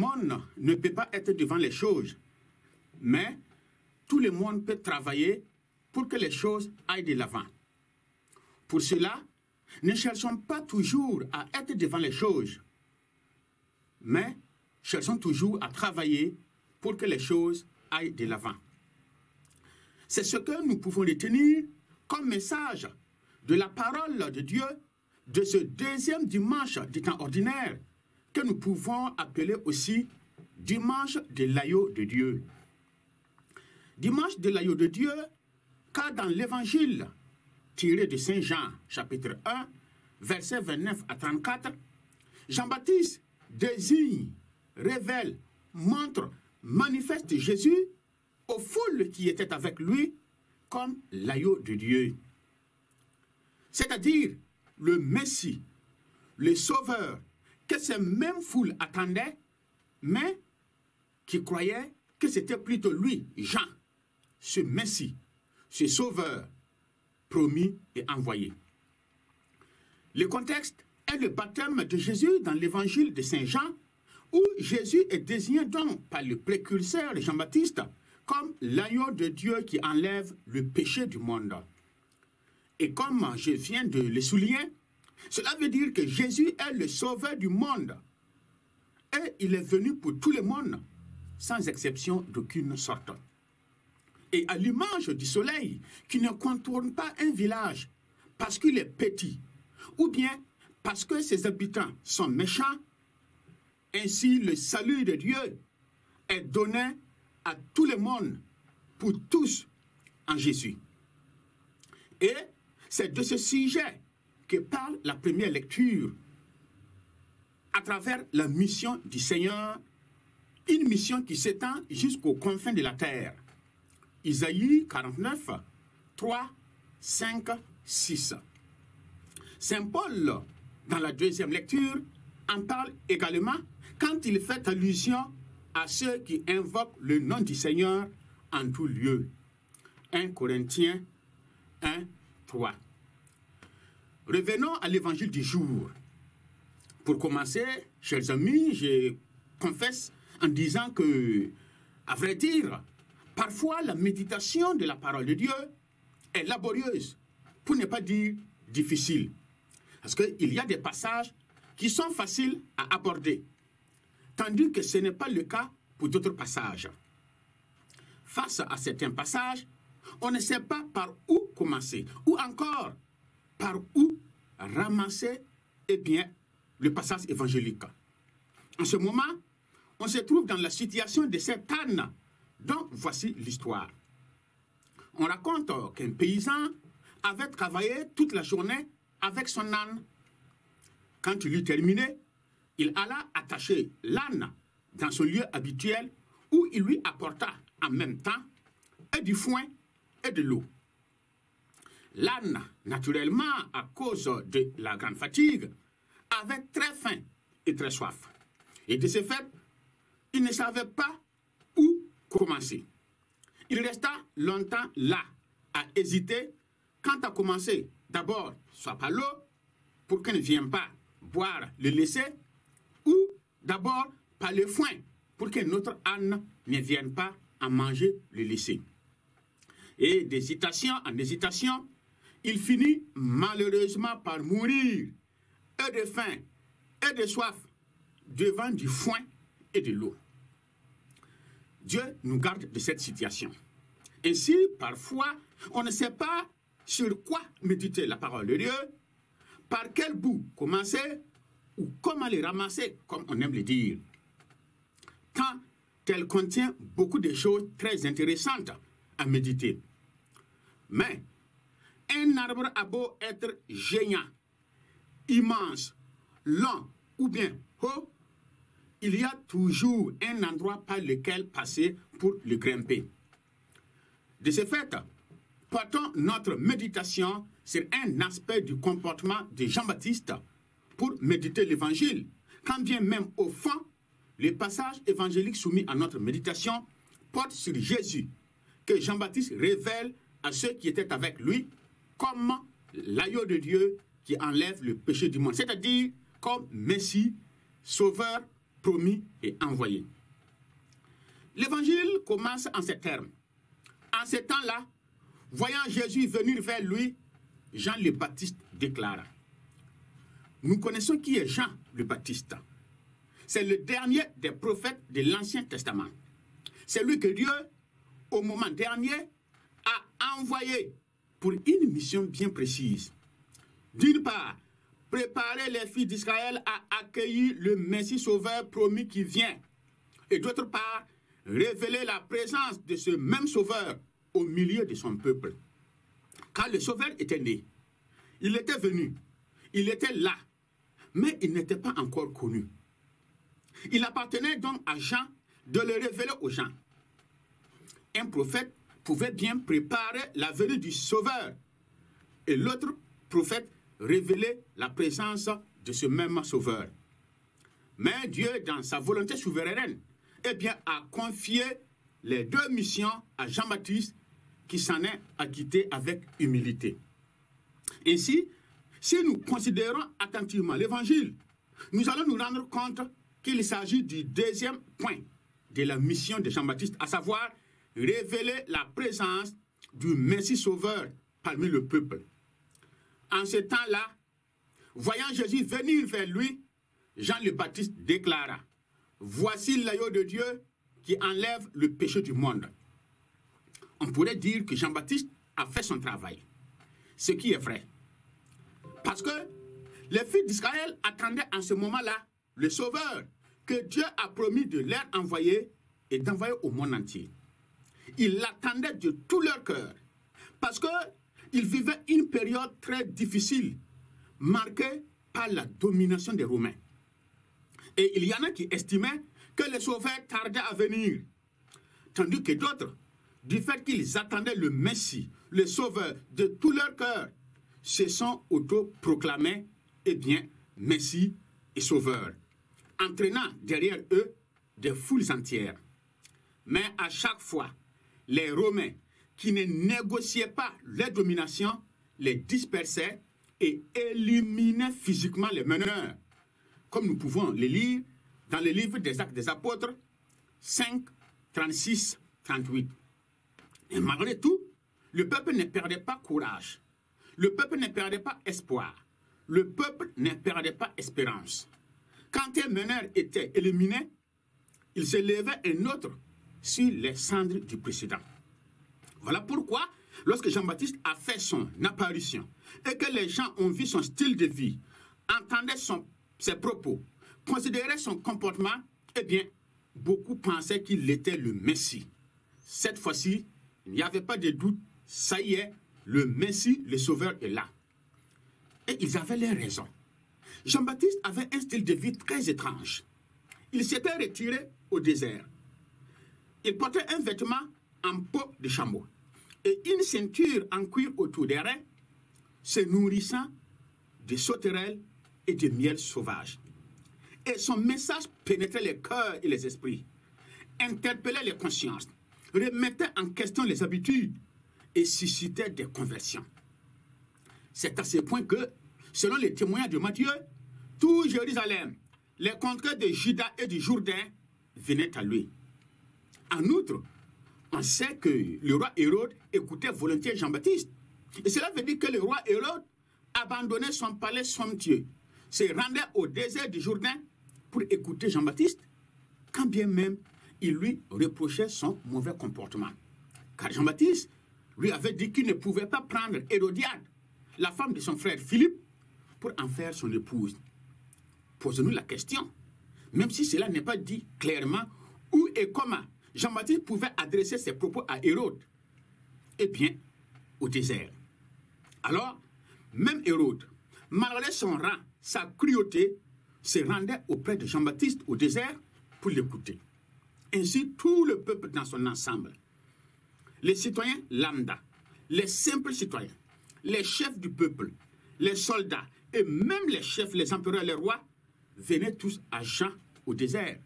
monde ne peut pas être devant les choses, mais tout le monde peut travailler pour que les choses aillent de l'avant. Pour cela, ne cherchons pas toujours à être devant les choses, mais cherchons toujours à travailler pour que les choses aillent de l'avant. C'est ce que nous pouvons retenir comme message de la parole de Dieu de ce deuxième dimanche du temps ordinaire que nous pouvons appeler aussi dimanche de l'agneau de Dieu. Dimanche de l'agneau de Dieu, car dans l'évangile tiré de Saint Jean, chapitre 1, versets 29 à 34, Jean-Baptiste désigne, révèle, montre, manifeste Jésus aux foules qui étaient avec lui comme l'agneau de Dieu. C'est-à-dire le Messie, le Sauveur, que ces mêmes foules attendaient, mais qui croyaient que c'était plutôt lui, Jean, ce Messie, ce Sauveur, promis et envoyé. Le contexte est le baptême de Jésus dans l'évangile de Saint Jean, où Jésus est désigné donc par le précurseur de Jean-Baptiste comme l'agneau de Dieu qui enlève le péché du monde. Et comme je viens de le souligner, cela veut dire que Jésus est le sauveur du monde. Et il est venu pour tout le monde, sans exception d'aucune sorte. Et à l'image du soleil, qui ne contourne pas un village parce qu'il est petit, ou bien parce que ses habitants sont méchants, ainsi le salut de Dieu est donné à tout le monde, pour tous, en Jésus. Et c'est de ce sujet que parle la première lecture, à travers la mission du Seigneur, une mission qui s'étend jusqu'aux confins de la terre. Isaïe 49, 3, 5, 6. Saint Paul, dans la deuxième lecture, en parle également quand il fait allusion à ceux qui invoquent le nom du Seigneur en tout lieu. 1 Corinthiens 1, 3. Revenons à l'évangile du jour. Pour commencer, chers amis, je confesse en disant que, à vrai dire, parfois la méditation de la parole de Dieu est laborieuse, pour ne pas dire difficile. Parce qu'il y a des passages qui sont faciles à aborder, tandis que ce n'est pas le cas pour d'autres passages. Face à certains passages, on ne sait pas par où commencer, ou encore par où ramasser le passage évangélique. En ce moment, on se trouve dans la situation de cette âne, dont voici l'histoire. On raconte qu'un paysan avait travaillé toute la journée avec son âne. Quand il eut terminé, il alla attacher l'âne dans son lieu habituel où il lui apporta en même temps et du foin et de l'eau. L'âne, naturellement, à cause de la grande fatigue, avait très faim et très soif. Et de ce fait, il ne savait pas où commencer. Il resta longtemps là, à hésiter quant à commencer. D'abord, soit par l'eau, pour qu'il ne vienne pas boire le laisser, ou d'abord par le foin, pour que notre âne ne vienne pas en manger le laisser. Et d'hésitation en hésitation, il finit malheureusement par mourir, et de faim, et de soif, devant du foin et de l'eau. Dieu nous garde de cette situation. Ainsi, parfois, on ne sait pas sur quoi méditer la parole de Dieu, par quel bout commencer, ou comment les ramasser, comme on aime le dire. Tant elle contient beaucoup de choses très intéressantes à méditer. Mais, un arbre a beau être géant, immense, long ou bien haut, il y a toujours un endroit par lequel passer pour le grimper. De ce fait, portons notre méditation sur un aspect du comportement de Jean-Baptiste pour méditer l'évangile, quand bien même au fond, le passage évangélique soumis à notre méditation porte sur Jésus, que Jean-Baptiste révèle à ceux qui étaient avec lui comme l'agneau de Dieu qui enlève le péché du monde, c'est-à-dire comme Messie, Sauveur, promis et envoyé. L'évangile commence en ces termes. En ce temps-là, voyant Jésus venir vers lui, Jean le Baptiste déclara. Nous connaissons qui est Jean le Baptiste. C'est le dernier des prophètes de l'Ancien Testament. C'est lui que Dieu, au moment dernier, a envoyé pour une mission bien précise. D'une part, préparer les filles d'Israël à accueillir le Messie sauveur promis qui vient. Et d'autre part, révéler la présence de ce même sauveur au milieu de son peuple. Car le sauveur était né. Il était venu. Il était là. Mais il n'était pas encore connu. Il appartenait donc à Jean de le révéler aux gens. Un prophète pouvait bien préparer la venue du sauveur. Et l'autre prophète révéler la présence de ce même sauveur. Mais Dieu, dans sa volonté souveraine, a confié les deux missions à Jean-Baptiste qui s'en est acquitté avec humilité. Ainsi, si nous considérons attentivement l'évangile, nous allons nous rendre compte qu'il s'agit du deuxième point de la mission de Jean-Baptiste, à savoir révéler la présence du Messie sauveur parmi le peuple. En ce temps-là, voyant Jésus venir vers lui, Jean le Baptiste déclara, « Voici l'agneau de Dieu qui enlève le péché du monde. » On pourrait dire que Jean-Baptiste a fait son travail, ce qui est vrai. Parce que les filles d'Israël attendaient en ce moment-là le Sauveur que Dieu a promis de leur envoyer et d'envoyer au monde entier. Ils l'attendaient de tout leur cœur parce qu'ils vivaient une période très difficile marquée par la domination des Romains. Et il y en a qui estimaient que le Sauveur tardait à venir, tandis que d'autres, du fait qu'ils attendaient le Messie, le Sauveur de tout leur cœur, se sont autoproclamés, Messie et Sauveur, entraînant derrière eux des foules entières. Mais à chaque fois, les Romains, qui ne négociaient pas leur domination, les dispersaient et éliminaient physiquement les meneurs, comme nous pouvons les lire dans le livre des Actes des Apôtres 5, 36, 38. Et malgré tout, le peuple ne perdait pas courage. Le peuple ne perdait pas espoir. Le peuple ne perdait pas espérance. Quand un meneur était éliminé, il se levait un autre sur les cendres du précédent. Voilà pourquoi, lorsque Jean-Baptiste a fait son apparition et que les gens ont vu son style de vie, entendaient ses propos, considéraient son comportement, beaucoup pensaient qu'il était le Messie. Cette fois-ci, il n'y avait pas de doute, ça y est, le Messie, le Sauveur est là. Et ils avaient les raisons. Jean-Baptiste avait un style de vie très étrange. Il s'était retiré au désert. Il portait un vêtement en peau de chameau et une ceinture en cuir autour des reins, se nourrissant de sauterelles et de miel sauvage. Et son message pénétrait les cœurs et les esprits, interpellait les consciences, remettait en question les habitudes et suscitait des conversions. C'est à ce point que, selon les témoignages de Matthieu, tout Jérusalem, les contrées de Juda et du Jourdain venaient à lui. En outre, on sait que le roi Hérode écoutait volontiers Jean-Baptiste. Et cela veut dire que le roi Hérode abandonnait son palais somptueux, se rendait au désert du Jourdain pour écouter Jean-Baptiste, quand bien même il lui reprochait son mauvais comportement. Car Jean-Baptiste lui avait dit qu'il ne pouvait pas prendre Hérodiade, la femme de son frère Philippe, pour en faire son épouse. Posons-nous la question, même si cela n'est pas dit clairement, où et comment Jean-Baptiste pouvait adresser ses propos à Hérode? Au désert. Alors, même Hérode, malgré son rang, sa cruauté, se rendait auprès de Jean-Baptiste au désert pour l'écouter. Ainsi, tout le peuple dans son ensemble, les citoyens lambda, les simples citoyens, les chefs du peuple, les soldats et même les chefs, les empereurs, les rois, venaient tous à Jean au désert,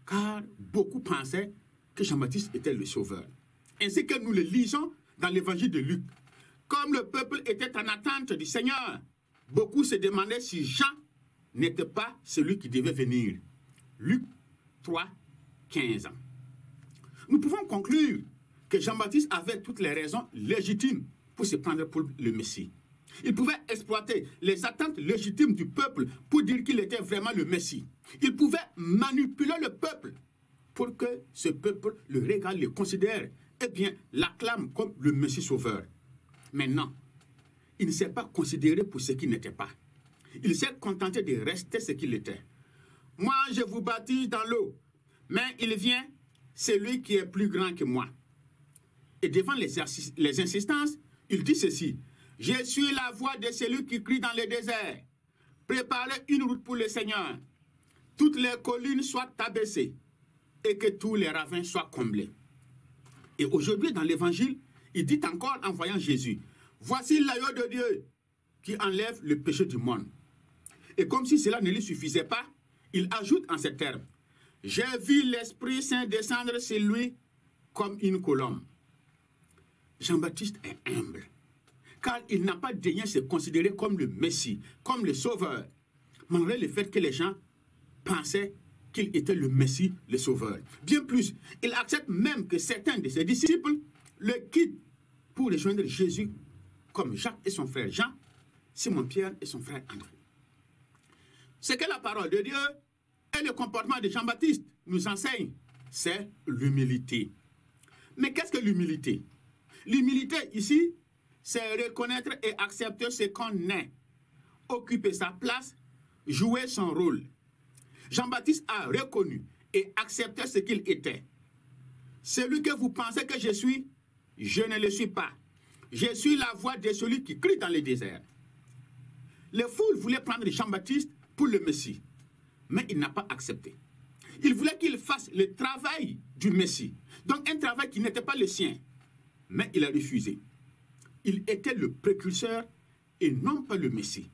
car beaucoup pensaient que Jean-Baptiste était le sauveur. Ainsi que nous le lisons dans l'évangile de Luc. Comme le peuple était en attente du Seigneur, beaucoup se demandaient si Jean n'était pas celui qui devait venir. Luc 3, 15. Nous pouvons conclure que Jean-Baptiste avait toutes les raisons légitimes pour se prendre pour le Messie. Il pouvait exploiter les attentes légitimes du peuple pour dire qu'il était vraiment le Messie. Il pouvait manipuler le peuple pour que ce peuple le regarde, le considère, et bien l'acclame comme le Messie sauveur. Maintenant, il ne s'est pas considéré pour ce qu'il n'était pas. Il s'est contenté de rester ce qu'il était. Moi, je vous baptise dans l'eau, mais il vient, c'est lui qui est plus grand que moi. Et devant les insistances, il dit ceci: je suis la voix de celui qui crie dans le désert. Préparez une route pour le Seigneur. Toutes les collines soient abaissées et que tous les ravins soient comblés. Et aujourd'hui, dans l'évangile, il dit encore en voyant Jésus: voici l'agneau de Dieu qui enlève le péché du monde. Et comme si cela ne lui suffisait pas, il ajoute en ces termes: j'ai vu l'Esprit Saint descendre sur lui comme une colombe. Jean-Baptiste est humble, car il n'a pas daigné se considérer comme le Messie, comme le Sauveur, malgré le fait que les gens pensaient qu'il était le Messie, le Sauveur. Bien plus, il accepte même que certains de ses disciples le quittent pour rejoindre Jésus, comme Jacques et son frère Jean, Simon-Pierre et son frère André. Ce que la parole de Dieu et le comportement de Jean-Baptiste nous enseignent, c'est l'humilité. Mais qu'est-ce que l'humilité? L'humilité ici, c'est reconnaître et accepter ce qu'on est, occuper sa place, jouer son rôle. Jean-Baptiste a reconnu et accepté ce qu'il était. Celui que vous pensez que je suis, je ne le suis pas. Je suis la voix de celui qui crie dans le désert. Les foules voulaient prendre Jean-Baptiste pour le Messie, mais il n'a pas accepté. Il voulait qu'il fasse le travail du Messie, donc un travail qui n'était pas le sien, mais il a refusé. Il était le précurseur et non pas le Messie.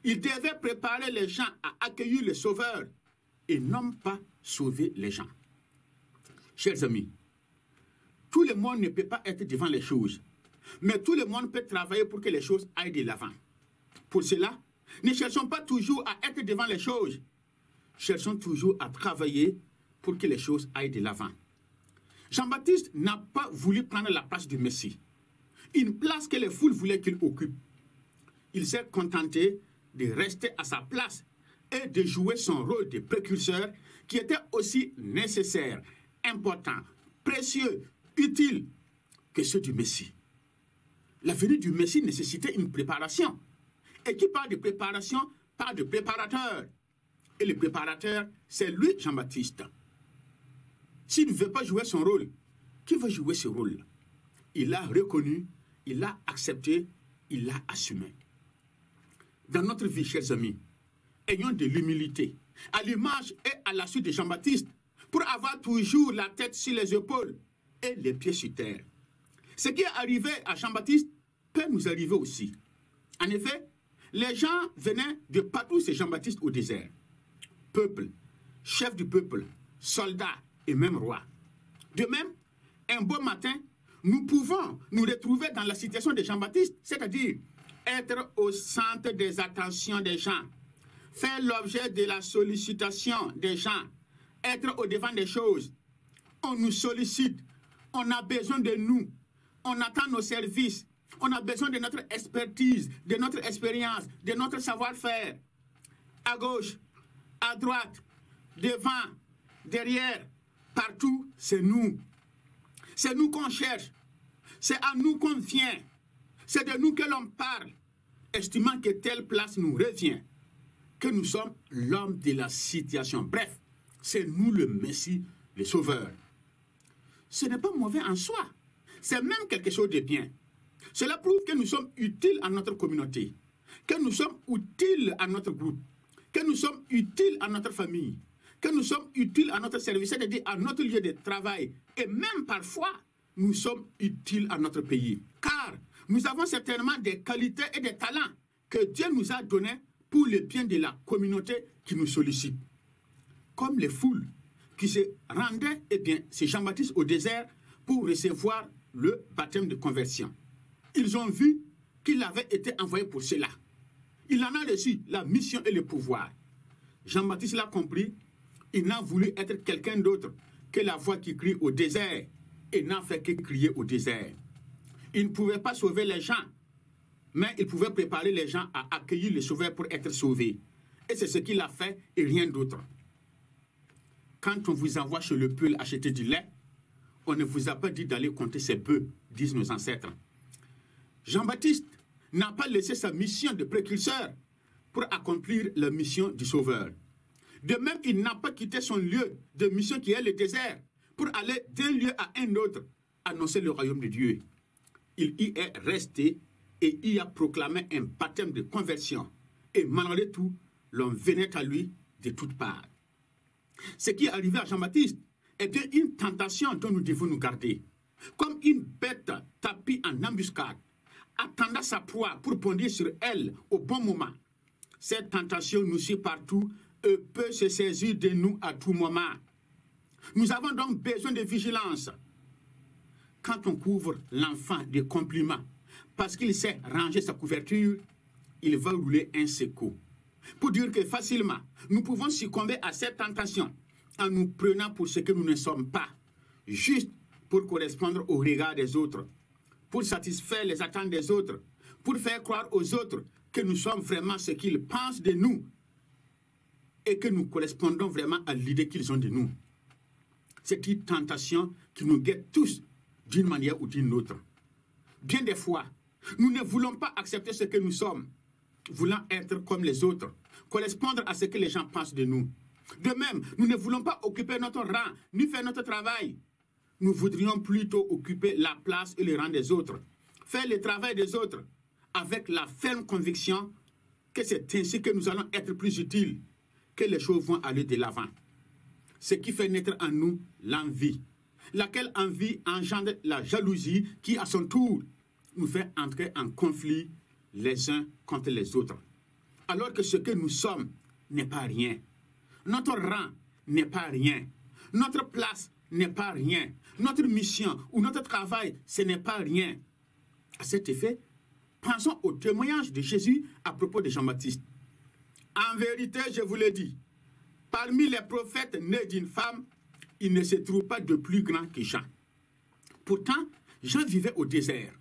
Il devait préparer les gens à accueillir le Sauveur et non pas sauver les gens. Chers amis, tout le monde ne peut pas être devant les choses, mais tout le monde peut travailler pour que les choses aillent de l'avant. Pour cela, ne cherchons pas toujours à être devant les choses. Cherchons toujours à travailler pour que les choses aillent de l'avant. Jean-Baptiste n'a pas voulu prendre la place du Messie, une place que les foules voulaient qu'il occupe. Il s'est contenté de rester à sa place et de jouer son rôle de précurseur qui était aussi nécessaire, important, précieux, utile que ceux du Messie. La venue du Messie nécessitait une préparation. Et qui parle de préparation, parle de préparateur. Et le préparateur, c'est lui, Jean-Baptiste. S'il ne veut pas jouer son rôle, qui va jouer ce rôle? Il l'a reconnu, il l'a accepté, il l'a assumé. Dans notre vie, chers amis, ayons de l'humilité, à l'image et à la suite de Jean-Baptiste, pour avoir toujours la tête sur les épaules et les pieds sur terre. Ce qui est arrivé à Jean-Baptiste peut nous arriver aussi. En effet, les gens venaient de partout chez Jean-Baptiste au désert. Peuple, chef du peuple, soldats et même rois. De même, un beau matin, nous pouvons nous retrouver dans la situation de Jean-Baptiste, c'est-à-dire être au centre des attentions des gens, faire l'objet de la sollicitation des gens, être au devant des choses. On nous sollicite, on a besoin de nous, on attend nos services, on a besoin de notre expertise, de notre expérience, de notre savoir-faire. À gauche, à droite, devant, derrière, partout, c'est nous. C'est nous qu'on cherche. C'est à nous qu'on vient. C'est de nous que l'on parle, estimant que telle place nous revient, que nous sommes l'homme de la situation. Bref, c'est nous le Messie, le Sauveur. Ce n'est pas mauvais en soi. C'est même quelque chose de bien. Cela prouve que nous sommes utiles à notre communauté, que nous sommes utiles à notre groupe, que nous sommes utiles à notre famille, que nous sommes utiles à notre service, c'est-à-dire à notre lieu de travail. Et même parfois, nous sommes utiles à notre pays. Car nous avons certainement des qualités et des talents que Dieu nous a donnés pour le bien de la communauté qui nous sollicite. Comme les foules qui se rendaient, eh bien, c'est Jean-Baptiste au désert pour recevoir le baptême de conversion. Ils ont vu qu'il avait été envoyé pour cela. Il en a reçu la mission et le pouvoir. Jean-Baptiste l'a compris, Il n'a voulu être quelqu'un d'autre que la voix qui crie au désert et n'a fait que crier au désert. Il ne pouvait pas sauver les gens, mais il pouvait préparer les gens à accueillir le Sauveur pour être sauvés. Et c'est ce qu'il a fait et rien d'autre. Quand on vous envoie chez le peul acheter du lait, on ne vous a pas dit d'aller compter ses bœufs, disent nos ancêtres. Jean-Baptiste n'a pas laissé sa mission de précurseur pour accomplir la mission du Sauveur. De même, il n'a pas quitté son lieu de mission qui est le désert pour aller d'un lieu à un autre annoncer le royaume de Dieu. Il y est resté et y a proclamé un baptême de conversion. Et malgré tout, l'on venait à lui de toutes parts. Ce qui est arrivé à Jean-Baptiste est bien une tentation dont nous devons nous garder. Comme une bête tapie en embuscade, attendant sa proie pour bondir sur elle au bon moment. Cette tentation nous suit partout et peut se saisir de nous à tout moment. Nous avons donc besoin de vigilance. Quand on couvre l'enfant de compliments, parce qu'il sait ranger sa couverture, il va rouler un secours. Pour dire que facilement, nous pouvons succomber à cette tentation en nous prenant pour ce que nous ne sommes pas, juste pour correspondre au regard des autres, pour satisfaire les attentes des autres, pour faire croire aux autres que nous sommes vraiment ce qu'ils pensent de nous et que nous correspondons vraiment à l'idée qu'ils ont de nous. C'est une tentation qui nous guette tous d'une manière ou d'une autre. Bien des fois, nous ne voulons pas accepter ce que nous sommes, voulant être comme les autres, correspondre à ce que les gens pensent de nous. De même, nous ne voulons pas occuper notre rang, ni faire notre travail. Nous voudrions plutôt occuper la place et le rang des autres, faire le travail des autres, avec la ferme conviction que c'est ainsi que nous allons être plus utiles, que les choses vont aller de l'avant. Ce qui fait naître en nous l'envie, laquelle envie engendre la jalousie qui, à son tour, nous fait entrer en conflit les uns contre les autres. Alors que ce que nous sommes n'est pas rien. Notre rang n'est pas rien. Notre place n'est pas rien. Notre mission ou notre travail, ce n'est pas rien. À cet effet, pensons au témoignage de Jésus à propos de Jean-Baptiste. En vérité, je vous le dis, parmi les prophètes nés d'une femme, il ne se trouve pas de plus grand que Jean. Pourtant, Jean vivait au désert,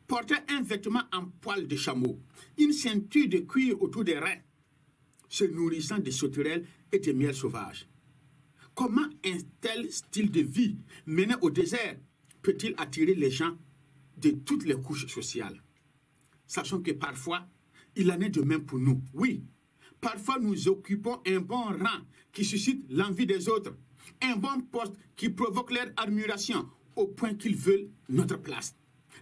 portait un vêtement en poil de chameau, une ceinture de cuir autour des reins, se nourrissant de sauterelles et de miel sauvage. Comment un tel style de vie mené au désert peut-il attirer les gens de toutes les couches sociales? Sachant que parfois, il en est de même pour nous. Oui, parfois nous occupons un bon rang qui suscite l'envie des autres, un bon poste qui provoque leur admiration au point qu'ils veulent notre place.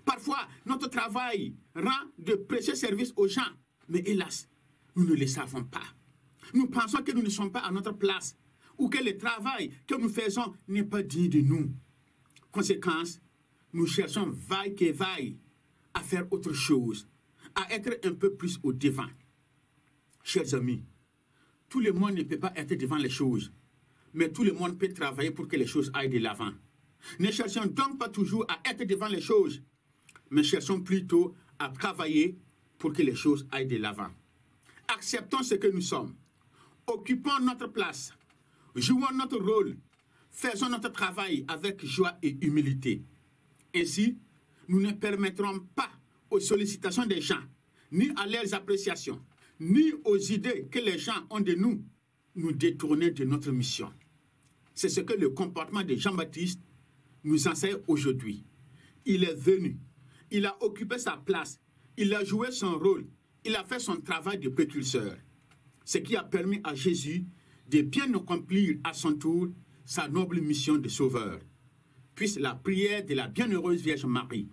Parfois, notre travail rend de précieux services aux gens, mais hélas, nous ne le savons pas. Nous pensons que nous ne sommes pas à notre place ou que le travail que nous faisons n'est pas digne de nous. Conséquence, nous cherchons vaille que vaille à faire autre chose, à être un peu plus au devant. Chers amis, tout le monde ne peut pas être devant les choses, mais tout le monde peut travailler pour que les choses aillent de l'avant. Ne cherchons donc pas toujours à être devant les choses, mais cherchons plutôt à travailler pour que les choses aillent de l'avant. Acceptons ce que nous sommes, occupons notre place, jouons notre rôle, faisons notre travail avec joie et humilité. Ainsi, nous ne permettrons pas aux sollicitations des gens, ni à leurs appréciations, ni aux idées que les gens ont de nous, nous détourner de notre mission. C'est ce que le comportement de Jean-Baptiste nous enseigne aujourd'hui. Il est venu, il a occupé sa place, il a joué son rôle, il a fait son travail de précurseur. Ce qui a permis à Jésus de bien accomplir à son tour sa noble mission de sauveur. Puisse la prière de la bienheureuse Vierge Marie,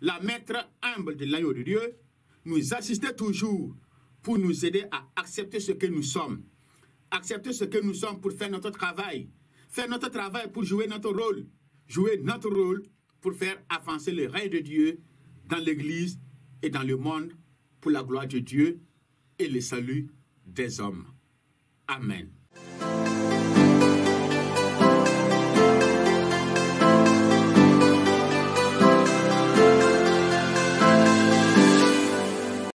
la maître humble de l'agneau de Dieu, nous assister toujours pour nous aider à accepter ce que nous sommes. Accepter ce que nous sommes pour faire notre travail pour jouer notre rôle pour faire avancer le règne de Dieu dans l'Église et dans le monde pour la gloire de Dieu et le salut des hommes. Amen.